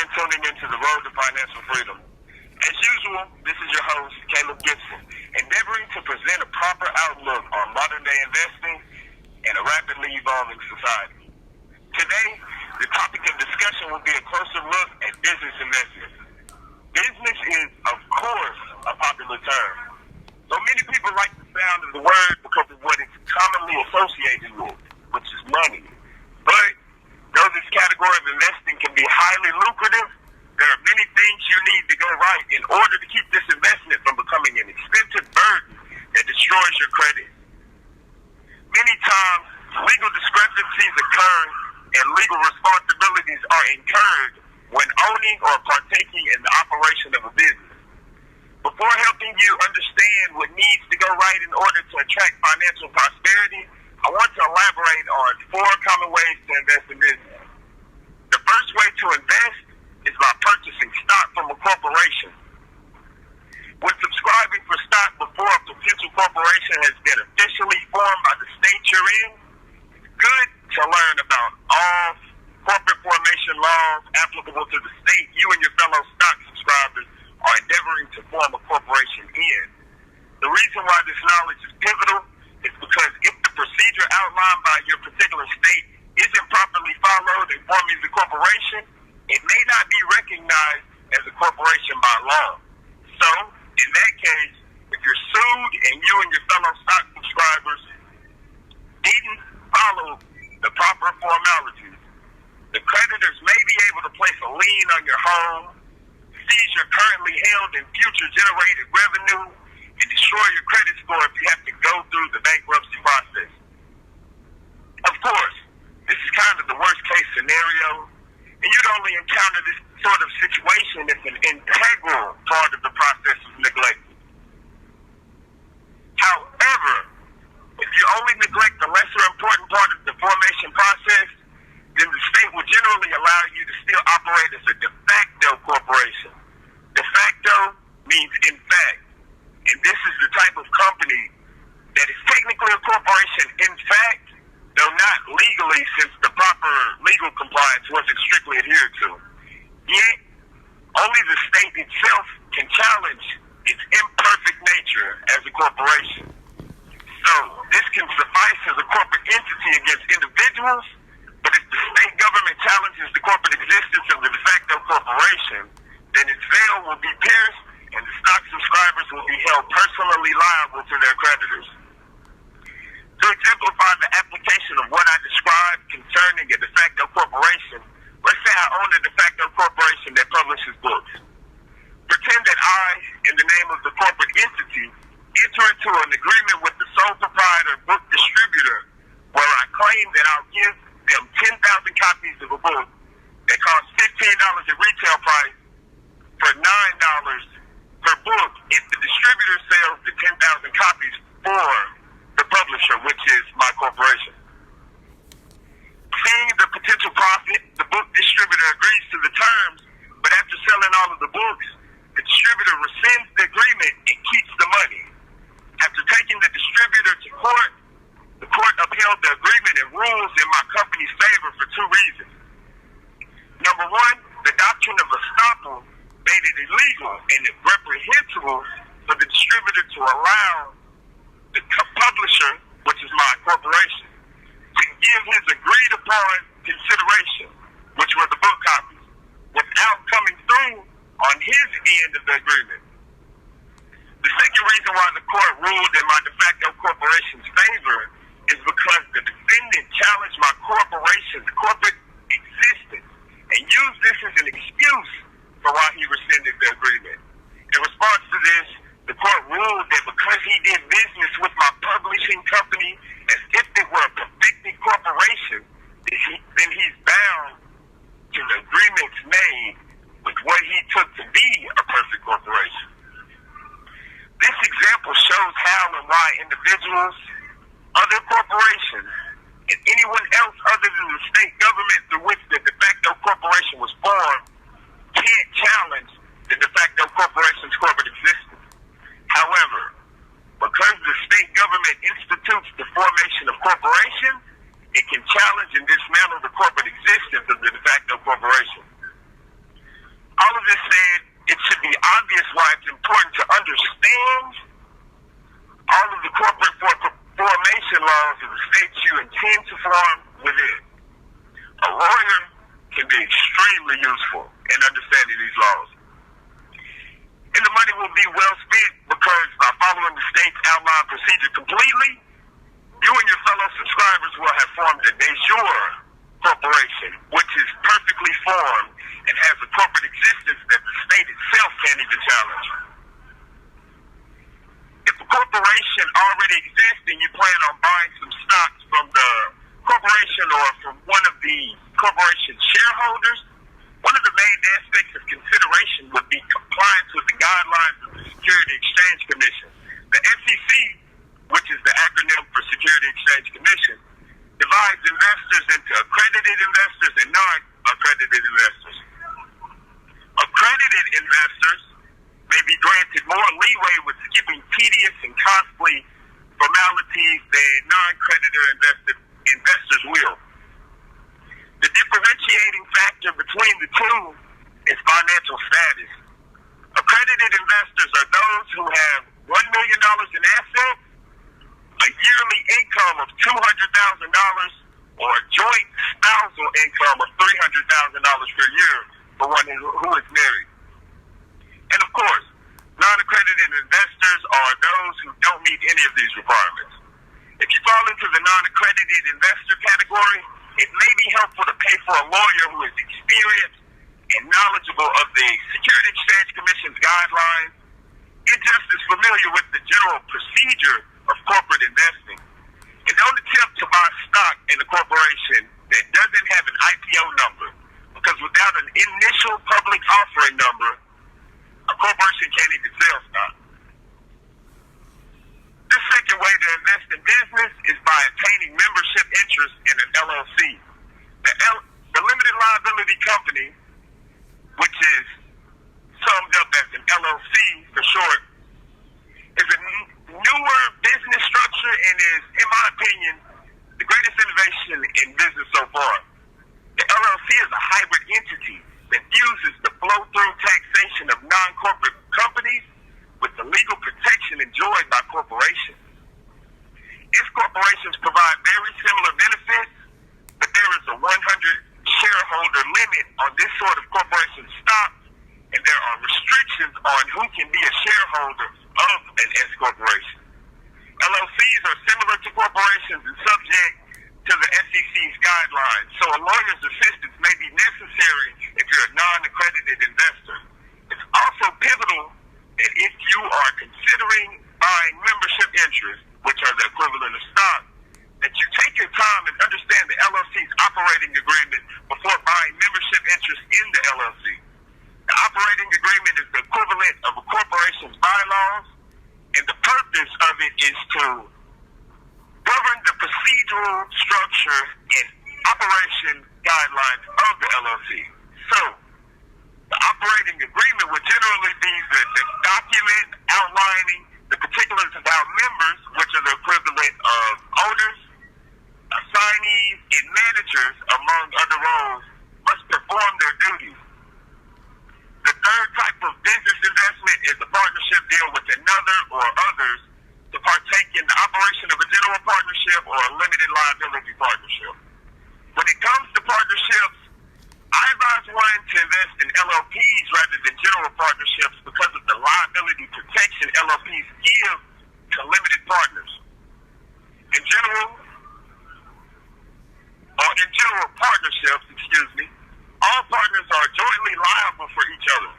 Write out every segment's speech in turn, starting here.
again tuning into the Road to Financial Freedom. As usual, this is your host, Gipson, endeavoring to present a proper outlook on modern-day investing in a rapidly evolving society. Today, the topic of discussion will be a closer look at business investment. Business is, of course, a popular term. So many people like the sound of the word because of what it's commonly associated with, which is money. But though this category of investing can be highly lucrative, there are many things you need to go right in order to keep this investment from becoming an expensive burden that destroys your credit. Many times, legal discrepancies occur and legal responsibilities are incurred when owning or partaking in the operation of a business. Before helping you understand what needs to go right in order to attract financial prosperity, I want to elaborate on 4 common ways to invest in business. The first way to invest is by purchasing stock from a corporation. When subscribing for stock before a potential corporation has been officially formed by the state you're in, it's good to learn about all corporate formation laws applicable to the state you and your fellow stock subscribers are endeavoring to form a corporation in. The reason why this knowledge is pivotal is because if the procedure outlined by your particular state isn't properly followed in forming the corporation, it may not be recognized as a corporation by law. So, in that case, if you're sued and you and your fellow stock subscribers didn't follow the proper formalities, the creditors may be able to place a lien on your home, seize your currently held and future generated revenue, and destroy your credit score if you have to go through the bankruptcy process. Of course, this is kind of the worst case scenario, and you'd only encounter this sort of situation if an integral part of the process is neglected. However, if you only neglect the lesser important part of the formation process, then the state will generally allow you to still operate as a de facto corporation. De facto means in fact, and this is the type of company that is technically a corporation in fact, though not legally since the proper legal compliance wasn't strictly adhered to. Yet, only the state itself can challenge its imperfect nature as a corporation. So, this can suffice as a corporate entity against individuals, but if the state government challenges the corporate existence of the de facto corporation, then its veil will be pierced and the stock subscribers will be held personally liable to their creditors. To exemplify the application of what I described concerning a de facto corporation, let's say I own a de facto corporation that publishes books. Pretend that I, in the name of the corporate entity, enter into an agreement with the sole proprietor book distributor where I claim that I'll give them 10,000 copies of a book that costs $15 at retail price for $9 per book if the distributor sells the 10,000 copies for the publisher, which is my corporation. Seeing the potential profit, the book distributor agrees to the terms, but after selling all of the books, the distributor rescinds the agreement and keeps the money. After taking the distributor to court, the court upheld the agreement and rules in my company's favor for 2 reasons. Number 1, the doctrine of estoppel made it illegal and reprehensible for the distributor to allow the publisher, which is my corporation, to give his agreed upon consideration, which were the book copies, without coming through on his end of the agreement. The second reason why the court ruled in my de facto corporation's favor is because the defendant challenged my corporation's corporate existence and used this as an excuse for why he rescinded the agreement. In response to this, the court ruled that because he did business with my publishing company as if it were a perfected corporation, then he's bound to the agreements made with what he took to be a perfect corporation. This example shows how and why individuals, other corporations, and anyone else other than the state government through which the de facto corporation was formed can't challenge the de facto corporation's corporate existence. However, because the state government institutes the formation of corporations, it can challenge and dismantle the corporate existence of the de facto corporation. important to understand all of the corporate formation laws of the states you intend to form within. A lawyer can be extremely useful in understanding these laws. And the money will be well spent because by following the state's outlined procedure completely, you and your fellow subscribers will have formed a de jure corporation, which is perfectly formed and has a corporate existence that the state itself can't even challenge. If a corporation already exists and you plan on buying some stocks from the corporation or from one of the corporation's shareholders, one of the main aspects of consideration would be compliance with the guidelines of the Security Exchange Commission. The SEC, which is the acronym for Security Exchange Commission, divides investors into accredited investors and non-accredited investors. Accredited investors may be granted more leeway with skipping tedious and costly formalities than non-accredited investors will. The differentiating factor between the two is financial status. Accredited investors are those who have $1 million in assets, a yearly income of $200,000, or a joint spousal income of $300,000 per year for one who is married. And of course, non-accredited investors are those who don't meet any of these requirements. If you fall into the non-accredited investor category, it may be helpful to pay for a lawyer who is experienced and knowledgeable of the Security Exchange Commission's guidelines and just as familiar with the general procedure of corporate investing. And don't attempt to buy stock in a corporation that doesn't have an IPO number, because without an initial public offering number, a corporation can't even sell stock. The second way to invest in business is by obtaining membership interest in an LLC. The limited liability company, which is summed up as an LLC for short, is a newer business structure and is, in my opinion, the greatest innovation in business so far. The LLC is a hybrid entity that fuses the flow-through taxation of non-corporate companies with the legal protection enjoyed by corporations. Its corporations provide very similar benefits, but there is a 100 shareholder limit on this sort of corporation stock, and there are restrictions on who can be a shareholder of an S corporation. LLCs are similar to corporations and subject to the SEC's guidelines, so a lawyer's assistance may be necessary if you're a non-accredited investor. It's also pivotal that if you are considering buying membership interests, which are the equivalent of stock, that you take your time and understand the LLC's operating agreement before buying membership interest in the LLC. The operating agreement is the equivalent of a corporation's bylaws, and the purpose of it is to govern the procedural structure and operation guidelines of the LLC. So, the operating agreement would generally be the document outlining the particulars about members, which are the equivalent of owners, assignees, and managers, among other roles, must perform their duties. The third type of business investment is a partnership deal with another or others to partake in the operation of a general partnership or a limited liability partnership. When it comes to partnerships, I advise one to invest in LLPs rather than general partnerships because of the liability protection LLPs give to limited partners. In general partnerships, all partners are jointly liable for each other.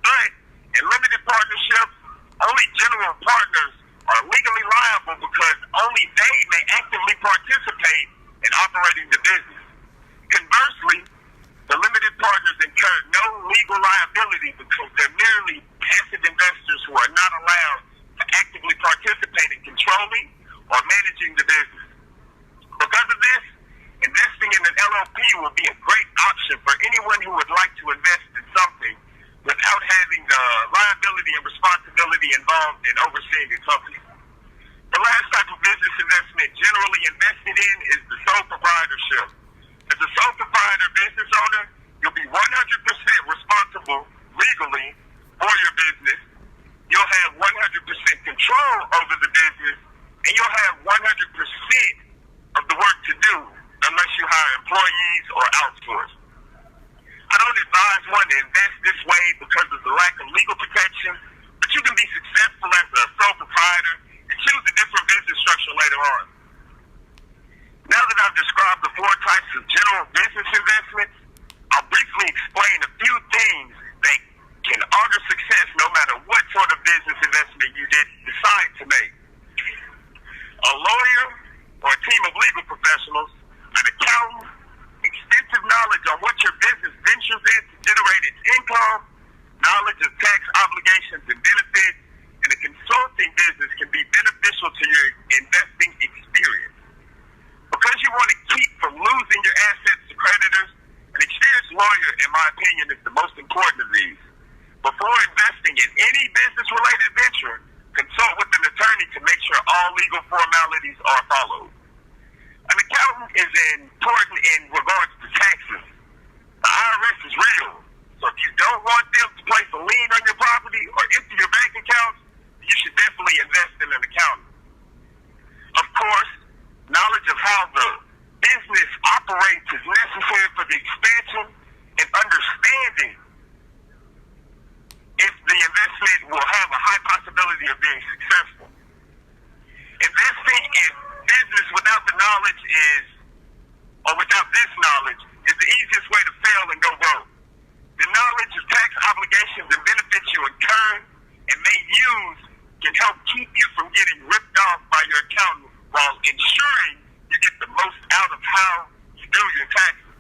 But in limited partnerships, only general partners are legally liable because only they may actively participate in operating the business. Conversely, the limited partners incur no legal liability because they're merely passive investors who are not allowed to actively participate in controlling or managing the business. Because of this, investing in an LLP will be a great option for anyone who would like to invest in something without having the liability and responsibility involved in overseeing a company. The last type of business investment generally invested in is the sole proprietorship. As a sole proprietor business owner, you'll be 100% responsible legally for your business, employees or outsource. I don't advise one to invest this way because of the lack of legal protection, but you can be successful as a sole proprietor and choose a different business structure later on. Now that I've described the four types of general business investments, I'll briefly explain a few things that can augur success no matter what sort of business investment you decide to make. A lawyer or a team of legal professionals, an accountant, extensive knowledge on what your business ventures in to generate its income, knowledge of tax obligations and benefits, and a consulting business can be beneficial to your investing experience. Because you want to keep from losing your assets to creditors, an experienced lawyer, in my opinion, is the most important of these. Before investing in any business-related venture, consult with an attorney to make sure all legal formalities are followed. An accountant is important in regards to taxes. The IRS is real, so if you don't want them to place a lien on your property or empty your bank accounts, you should definitely invest in an accountant. Of course, knowledge of how the business operates is necessary for the expansion, and understanding if the investment will have a high possibility of being successful. Investing in business without the knowledge without this knowledge is the easiest way to fail and go broke. The knowledge of tax obligations and benefits you incur and may use can help keep you from getting ripped off by your accountant while ensuring you get the most out of how you do your taxes.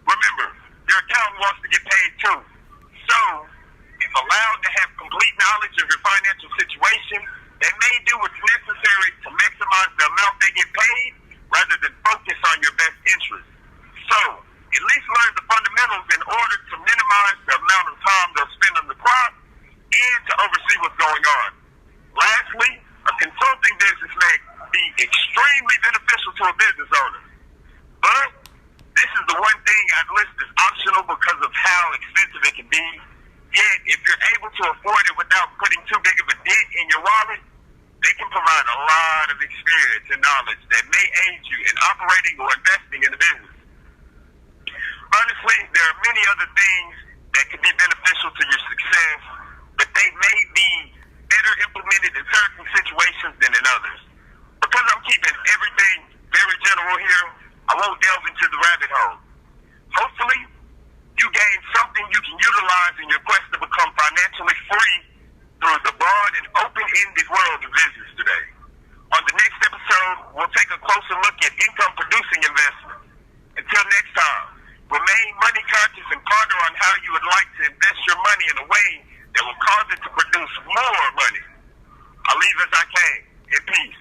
Remember, your accountant wants to get paid too. So, if allowed to have complete knowledge of your financial situation, they may do what's necessary to maximize the amount they get paid rather than focus on your best interest. So, at least learn the fundamentals in order to minimize the amount of time they'll spend on the crop and to oversee what's going on. Lastly, a consulting business may be extremely beneficial to a business owner. But this is the one thing I'd list as optional because of how expensive it can be. Yet, if you're able to afford it without putting too big of a dent in your wallet, they can provide a lot of experience and knowledge that may aid you in operating or investing in the business. Honestly, there are many other things that could be beneficial to your success, but they may be better implemented in certain situations than in others. Because I'm keeping everything very general here, I won't delve into the rabbit hole. Hopefully, you gain something you can utilize in your quest to become financially free through the broad and open-ended world of business today. On the next episode, we'll take a closer look at income-producing investments. Until next time, remain money conscious and ponder on how you would like to invest your money in a way that will cause it to produce more money. I'll leave as I came. In peace.